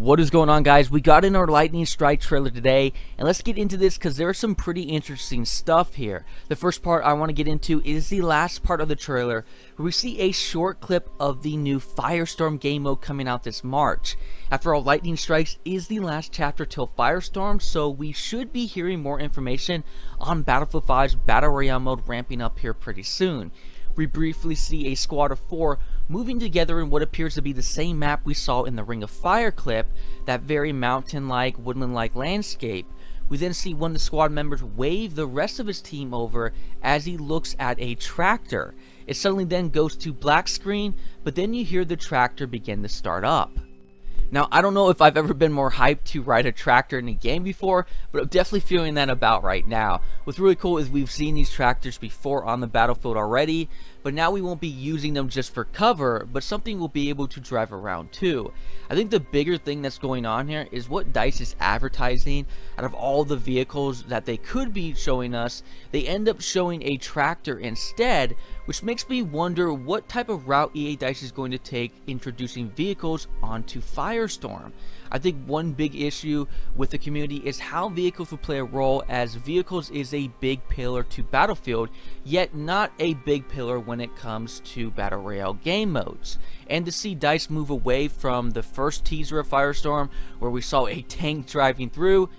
What is going on, guys? We got in our Lightning Strike trailer today, and let's get into this because there's some pretty interesting stuff here. The first part I want to get into is the last part of the trailer, where we see a short clip of the new Firestorm game mode coming out this March. After all, Lightning Strikes is the last chapter till Firestorm, so we should be hearing more information on Battlefield 5's Battle Royale mode ramping up here pretty soon. We briefly see a squad of 4 moving together in what appears to be the same map we saw in the Ring of Fire clip, that very mountain-like, woodland-like landscape. We then see one of the squad members wave the rest of his team over as he looks at a tractor. It suddenly then goes to black screen, but then you hear the tractor begin to start up. Now, I don't know if I've ever been more hyped to ride a tractor in a game before, but I'm definitely feeling that about right now. What's really cool is we've seen these tractors before on the battlefield already, but now we won't be using them just for cover, but something we'll be able to drive around too. I think the bigger thing that's going on here is what DICE is advertising. Out of all the vehicles that they could be showing us, they end up showing a tractor instead, which makes me wonder what type of route EA DICE is going to take introducing vehicles onto Firestorm. I think one big issue with the community is how vehicles will play a role, as vehicles is a big pillar to Battlefield, yet not a big pillar when it comes to Battle Royale game modes. And to see DICE move away from the first teaser of Firestorm, where we saw a tank driving through,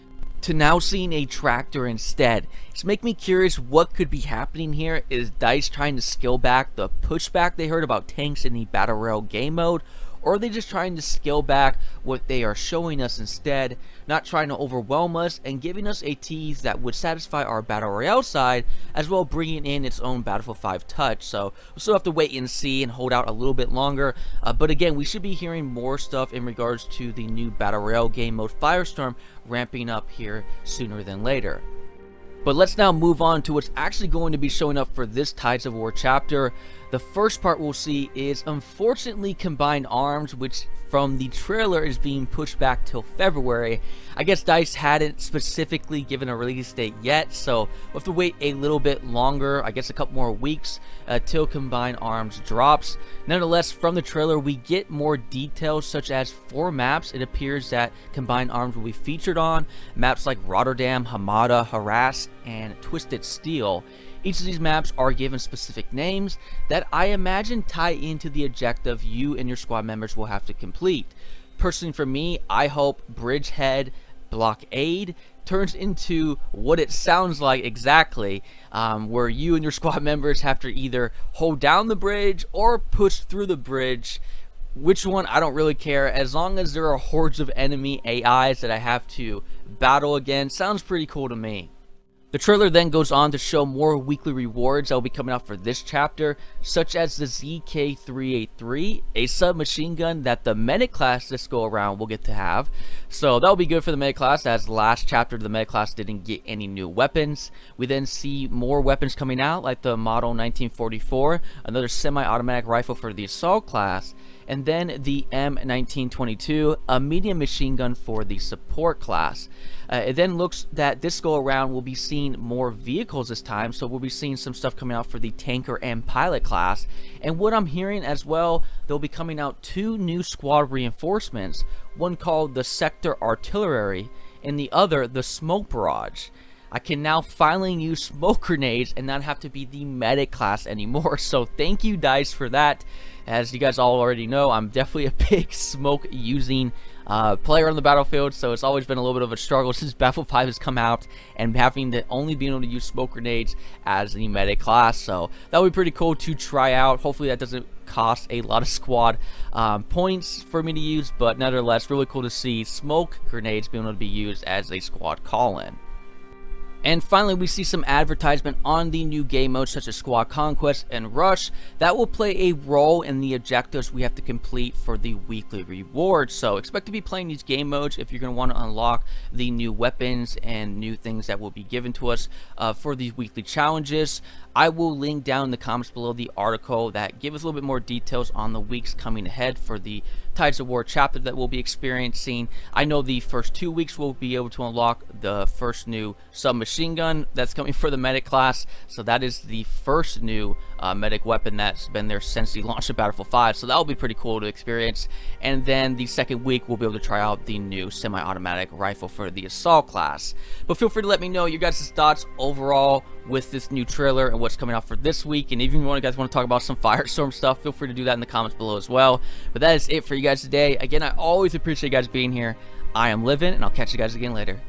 to now seeing a tractor instead, it's making me curious what could be happening here. Is DICE trying to scale back the pushback they heard about tanks in the Battle Royale game mode? Or are they just trying to scale back what they are showing us instead, not trying to overwhelm us and giving us a tease that would satisfy our Battle Royale side, as well bringing in its own Battlefield 5 touch? So we'll still have to wait and see and hold out a little bit longer. But again, we should be hearing more stuff in regards to the new Battle Royale game mode Firestorm ramping up here sooner than later. But let's now move on to what's actually going to be showing up for this Tides of War chapter. The first part we'll see is unfortunately combined arms, which from the trailer is being pushed back till February. I guess DICE hadn't specifically given a release date yet, so we'll have to wait a little bit longer, I guess a couple more weeks, till combined arms drops. Nonetheless, from the trailer we get more details, such as 4 maps it appears that combined arms will be featured on. Maps like Rotterdam, Hamada, Harass, and Twisted Steel. Each of these maps are given specific names that I imagine tie into the objective you and your squad members will have to complete. Personally, for me, I hope Bridgehead Blockade turns into what it sounds like exactly, where you and your squad members have to either hold down the bridge or push through the bridge. Which one, I don't really care, as long as there are hordes of enemy AIs that I have to battle against. Sounds pretty cool to me. The trailer then goes on to show more weekly rewards that will be coming out for this chapter, such as the ZK-383, a submachine gun that the medic class this go around will get to have. So that'll be good for the medic class, as last chapter the medic class didn't get any new weapons. We then see more weapons coming out, like the Model 1944, another semi-automatic rifle for the assault class, and then the M1922, a medium machine gun for the support class. It then looks that this go around will be seeing more vehicles this time, so we'll be seeing some stuff coming out for the tanker and pilot class. And what I'm hearing as well, they'll be coming out 2 new squad reinforcements, one called the Sector Artillery and the other the Smoke Barrage. I can now finally use smoke grenades and not have to be the medic class anymore, so thank you DICE for that. As you guys all already know, I'm definitely a big smoke using player on the battlefield, so it's always been a little bit of a struggle since Battlefield 5 has come out, and having to only be able to use smoke grenades as the medic class. So that would be pretty cool to try out. Hopefully that doesn't cost a lot of squad points for me to use, but nonetheless really cool to see smoke grenades being able to be used as a squad call-in. And finally, we see some advertisement on the new game modes such as Squad Conquest and Rush that will play a role in the objectives we have to complete for the weekly rewards. So expect to be playing these game modes if you're going to want to unlock the new weapons and new things that will be given to us for these weekly challenges. I will link down in the comments below the article that gives us a little bit more details on the weeks coming ahead for the Tides of War chapter that we'll be experiencing. I know the first 2 weeks we'll be able to unlock the first new submachine gun that's coming for the medic class. So that is the first new medic weapon that's been there since the launch of Battlefield 5. So that will be pretty cool to experience. And then the second week we'll be able to try out the new semi-automatic rifle for the assault class. But feel free to let me know your guys' thoughts overall with this new trailer and what's coming out for this week. And even if you guys want to talk about some Firestorm stuff, feel free to do that in the comments below as well. But that is it for you guys today. Again, I always appreciate you guys being here. I am Livin', and I'll catch you guys again later.